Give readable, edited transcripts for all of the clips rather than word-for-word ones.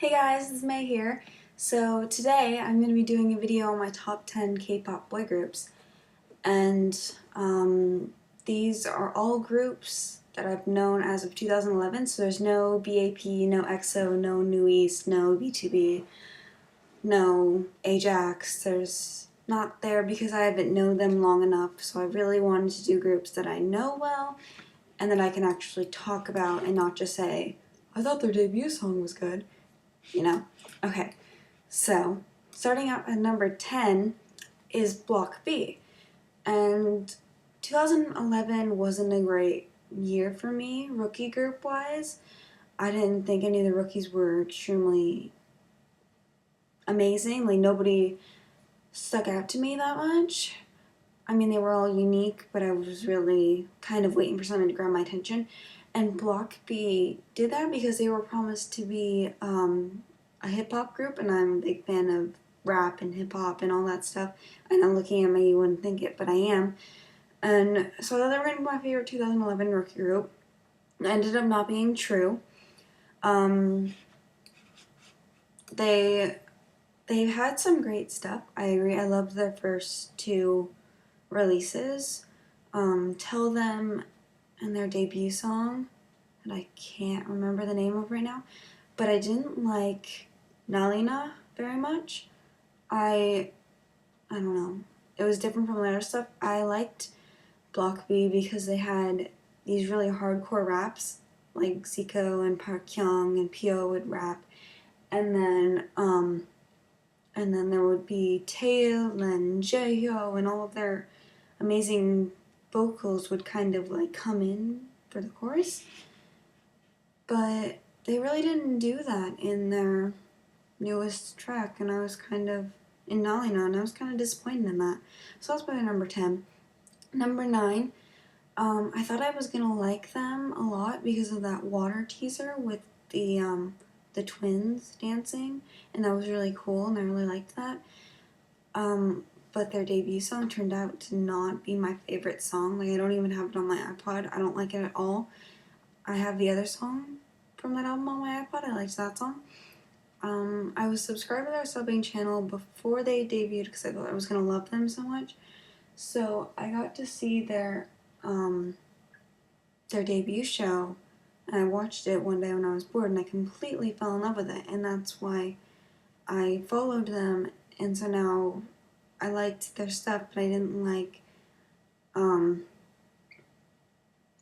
Hey guys, this is May here. So today I'm going to be doing a video on my top 10 K-pop boy groups, and these are all groups that I've known as of 2011, so there's no BAP, no EXO, no New East, no B2B, no Ajax. There's not there because I haven't known them long enough, so I really wanted to do groups that I know well and that I can actually talk about and not just say, I thought their debut song was good. You know? Okay, so starting out at number 10 is Block B. And 2011 wasn't a great year for me, rookie group wise. I didn't think any of the rookies were extremely amazing. Like, nobody stuck out to me that much. I mean, they were all unique, but I was really kind of waiting for something to grab my attention. And Block B did that because they were promised to be a hip-hop group, and I'm a big fan of rap and hip-hop and all that stuff. I know looking at me you wouldn't think it, but I am. And so I thought they were going to be my favorite 2011 rookie group. It ended up not being true. They've had some great stuff. I agree. I loved their first two releases. Tell Them and their debut song that I can't remember the name of right now, but I didn't like Nalina very much. I don't know. It was different from the other stuff. I liked Block B because they had these really hardcore raps, like Zico and Park Hyung and Pio would rap, and then there would be Tae and Jaeho, and all of their amazing vocals would kind of like come in for the chorus. But they really didn't do that in their newest track, and I was kind of in Nalina, and I was kind of disappointed in that. So that's probably number 10. Number 9, I thought I was gonna like them a lot because of that water teaser with the twins dancing, and that was really cool, and I really liked that. But their debut song turned out to not be my favorite song. Like, I don't even have it on my iPod. I don't like it at all. I have the other song from that album on my iPod. I liked that song. I was subscribed to their subbing channel before they debuted because I thought I was going to love them so much. So I got to see their debut show, and I watched it one day when I was bored, and I completely fell in love with it, and that's why I followed them, and so now I liked their stuff, but I didn't like,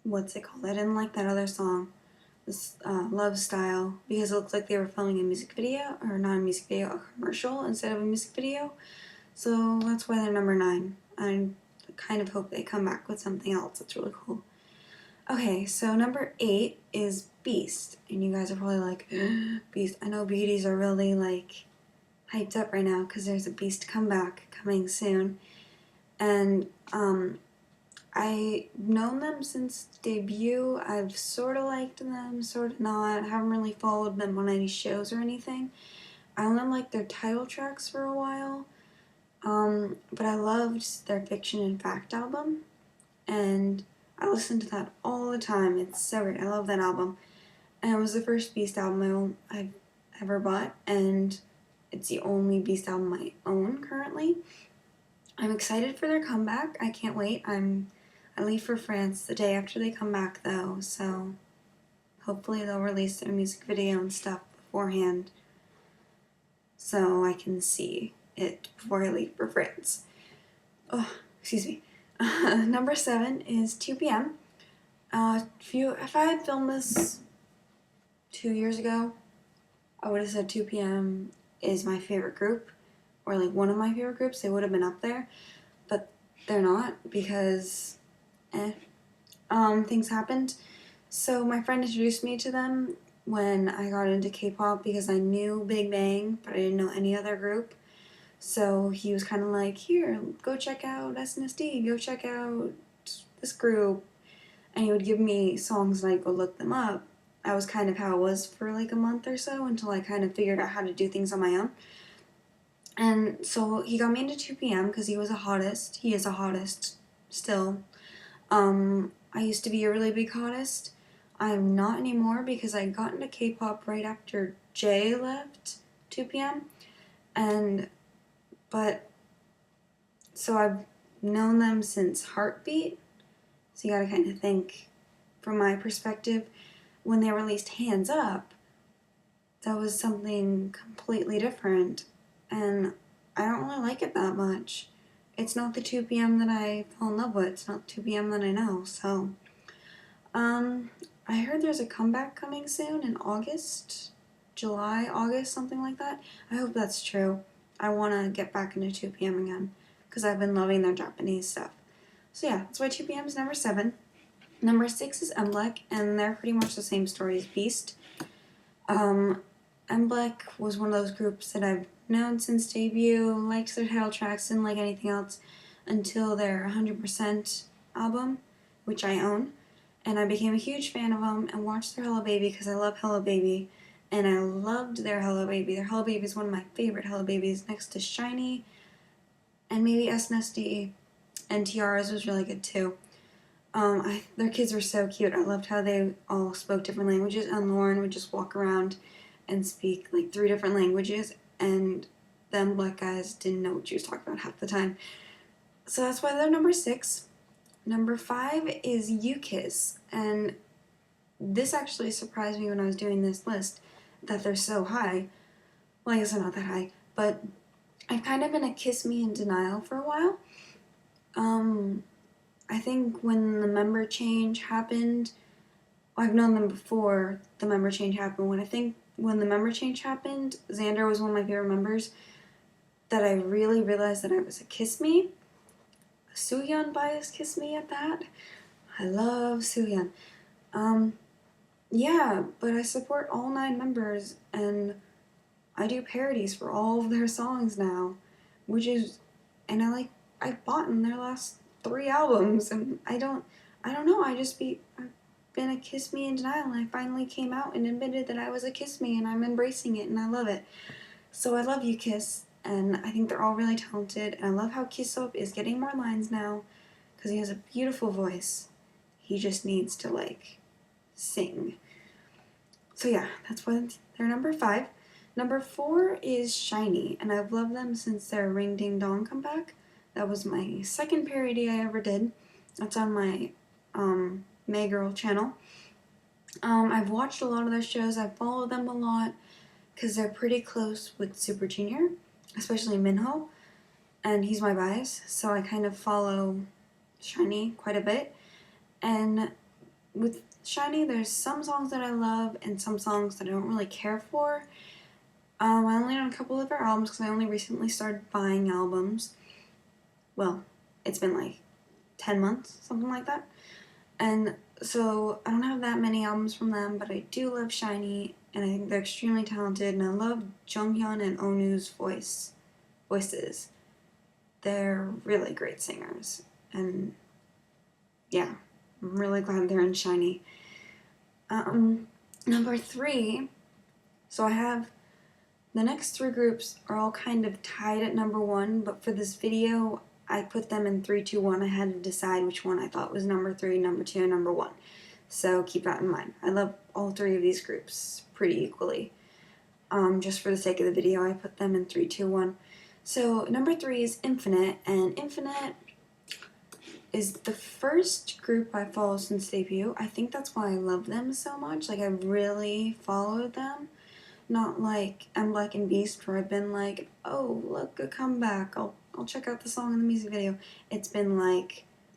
what's it called? I didn't like that other song, this Love Style, because it looked like they were filming a music video, or not a music video, a commercial instead of a music video. So that's why they're number 9. I kind of hope they come back with something else that's really cool. Okay, so number 8 is Beast, and you guys are probably like, Beast. I know beauties are really like hyped up right now because there's a Beast comeback coming soon, and I've known them since debut. I've sort of liked them, sort of not. I haven't really followed them on any shows or anything. I only liked their title tracks for a while, but I loved their Fiction and Fact album, and I listened to that all the time. It's so great. I love that album, and it was the first Beast album I've ever bought, and it's the only Beast album I own currently. I'm excited for their comeback. I can't wait. I leave for France the day after they come back, though, so hopefully they'll release their music video and stuff beforehand so I can see it before I leave for France. Oh, excuse me. Number 7 is 2 p.m. If I had filmed this 2 years ago, I would have said 2 p.m. is my favorite group, or like one of my favorite groups. They would have been up there, but they're not because things happened. So my friend introduced me to them when I got into K-pop because I knew Big Bang, but I didn't know any other group. So he was kind of like, here, go check out SNSD, go check out this group, and he would give me songs and I'd go look them up. That was kind of how it was for like a month or so until I kind of figured out how to do things on my own. And so he got me into 2 p.m. because he was a hottest. He is a hottest still. I used to be a really big hottest. I'm not anymore because I got into K-pop right after J left 2PM, but so I've known them since Heartbeat. So you gotta kind of think, from my perspective, when they released Hands Up, that was something completely different, and I don't really like it that much. It's not the 2PM that I fell in love with. It's not the 2PM that I know. So, I heard there's a comeback coming soon in August, July, August, something like that. I hope that's true. I want to get back into 2PM again because I've been loving their Japanese stuff. So yeah, that's why 2PM is number 7. Number 6 is Mblek, and they're pretty much the same story as Beast. Mblek was one of those groups that I've known since debut, liked their title tracks, didn't like anything else until their 100% album, which I own. And I became a huge fan of them and watched their Hello Baby because I love Hello Baby. And I loved their Hello Baby. Their Hello Baby is one of my favorite Hello Babies, next to Shiny and maybe SNSD. And Tiara's was really good too. Their kids were so cute. I loved how they all spoke different languages, and Lauren would just walk around and speak like 3 different languages, and them black guys didn't know what she was talking about half the time. So that's why they're number 6. Number 5 is UKISS, and this actually surprised me when I was doing this list that they're so high. Well, I guess they're not that high, but I've kind of been a Kiss Me in denial for a while. I think when the member change happened, I've known them before the member change happened. When the member change happened, Xander was one of my favorite members, that I really realized that I was a Kiss Me. Soohyun bias Kiss Me at that. I love Soohyun. Yeah, but I support all 9 members, and I do parodies for all of their songs now, and I bought in their last 3 albums, and I don't know, I've been a Kiss Me in denial, and I finally came out and admitted that I was a Kiss Me, and I'm embracing it, and I love it. So I love you, Kiss, and I think they're all really talented, and I love how Kissop is getting more lines now, because he has a beautiful voice. He just needs to, sing. So yeah, that's why they're number 5. Number 4 is Shiny, and I've loved them since their Ring Ding Dong comeback. That was my 2nd parody I ever did. That's on my May Girl channel. I've watched a lot of their shows. I follow them a lot because they're pretty close with Super Junior, especially Minho, and he's my bias, so I kind of follow Shiny quite a bit. And with Shiny, there's some songs that I love and some songs that I don't really care for. I only own a couple of their albums because I only recently started buying albums. Well, it's been 10 months, something like that. And so I don't have that many albums from them, but I do love Shiny, and I think they're extremely talented, and I love Jonghyun and Onu's voices. They're really great singers, and yeah, I'm really glad they're in Shiny. Number 3, so I have the next 3 groups are all kind of tied at number 1, but for this video, I put them in 3, 2, 1. I had to decide which one I thought was number 3, number 2, and number 1. So keep that in mind. I love all 3 of these groups pretty equally. Just for the sake of the video, I put them in 3, 2, 1. So number 3 is Infinite, and Infinite is the first group I followed since debut. I think that's why I love them so much. I really followed them. Not like Mblek and Beast, where I've been like, oh, look, a comeback. I'll check out the song and the music video. It's been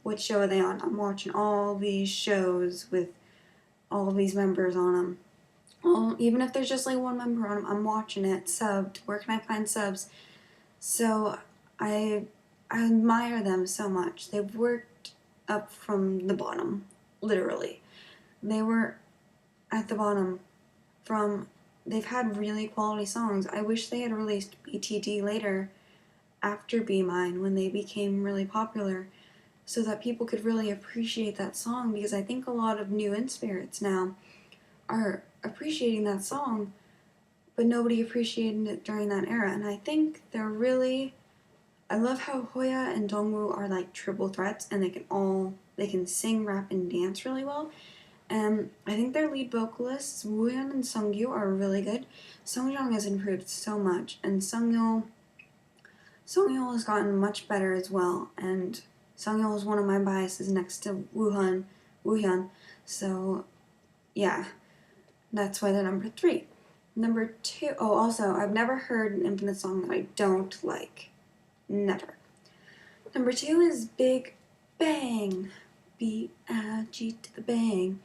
what show are they on? I'm watching all these shows with all of these members on them. Well, even if there's just 1 member on them, I'm watching it, subbed. Where can I find subs? So I admire them so much. They've worked up from the bottom, literally. They were at the bottom they've had really quality songs. I wish they had released BTD later, after Be Mine, when they became really popular, so that people could really appreciate that song, because I think a lot of new in-spirits now are appreciating that song, but nobody appreciated it during that era, and I think I love how Hoya and Dongwoo are triple threats, and they can sing, rap, and dance really well, And I think their lead vocalists, Woohyun and Sungyu, are really good. Songjong has improved so much, and Sungyeol has gotten much better as well. And Sungyeol is one of my biases next to Woohyun. So yeah, that's why they're number 3. Number 2, oh, also, I've never heard an Infinite song that I don't like. Never. Number 2 is Big Bang. B-I-G to the bang.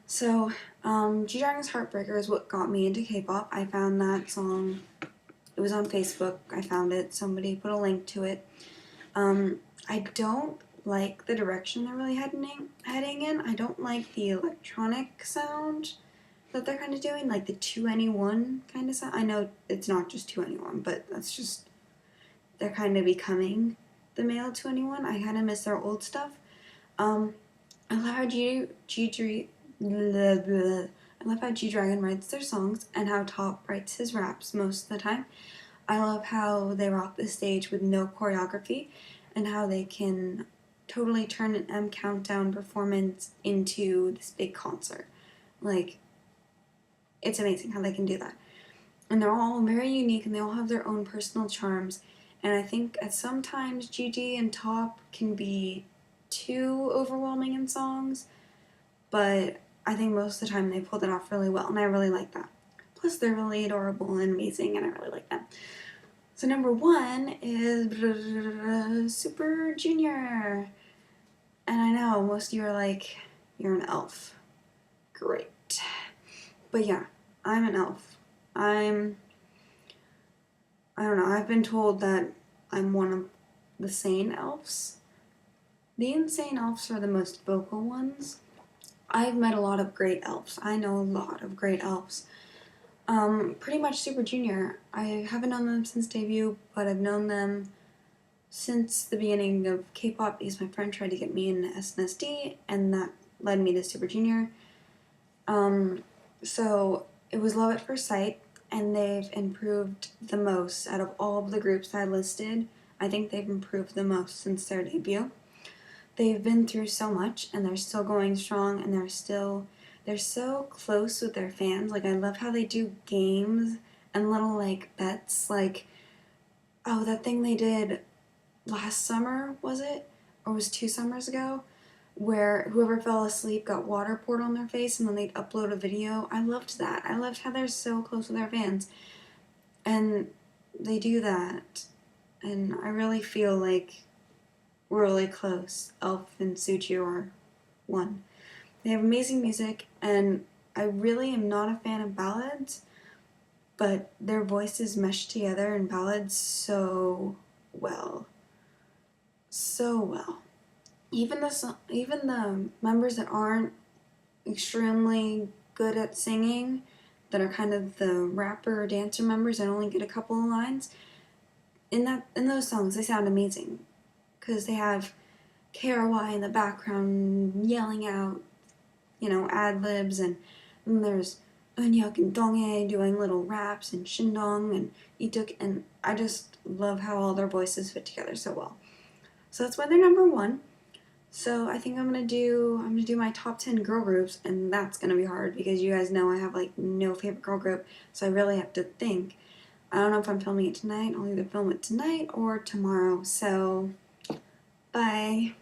So, G-Dragon's Heartbreaker is what got me into K-pop. I found that song. It was on Facebook. I found it. Somebody put a link to it. I don't like the direction they're really heading in. I don't like the electronic sound that they're kind of doing, like the 2NE1 kind of sound. I know it's not just 2NE1, but that's just, they're kind of becoming the male 2NE1. I kind of miss their old stuff. I love how G-Dragon writes their songs and how Top writes his raps most of the time. I love how they rock the stage with no choreography and how they can totally turn an M Countdown performance into this big concert. Like, it's amazing how they can do that. And they're all very unique and they all have their own personal charms. And I think at sometimes GG and Top can be too overwhelming in songs, but I think most of the time they pulled it off really well, and I really like that. Plus, they're really adorable and amazing, and I really like them. So number 1 is Super Junior. And I know most of you are like, you're an elf. Great. But yeah, I'm an elf. I don't know, I've been told that I'm one of the sane elves. The insane elves are the most vocal ones. I've met a lot of great elves. I know a lot of great elves. Pretty much Super Junior. I haven't known them since debut, but I've known them since the beginning of K-pop because my friend tried to get me into SNSD, and that led me to Super Junior. So it was love at first sight, and they've improved the most out of all of the groups I listed. I think they've improved the most since their debut. They've been through so much, and they're still going strong, and they're so close with their fans. Like, I love how they do games and little, like, bets. Like, oh, that thing they did last summer, was it? Or was it 2 summers ago? Where whoever fell asleep got water poured on their face and then they'd upload a video. I loved that. I loved how they're so close with their fans. And they do that. And I really feel like we're really close. Elf and Suju are one. They have amazing music, and I really am not a fan of ballads, but their voices mesh together in ballads so well. So well. Even the members that aren't extremely good at singing, that are kind of the rapper or dancer members and only get a couple of lines, in those songs they sound amazing because they have KRY in the background yelling out, ad-libs, and then there's Eunhyuk and Donghae doing little raps, and Shindong and Ituk, and I just love how all their voices fit together so well. So that's why they're number 1. So I think I'm gonna do my top 10 girl groups, and that's gonna be hard because you guys know I have like no favorite girl group, so I really have to think. I don't know if I'm filming it tonight. I'll either film it tonight or tomorrow. So bye.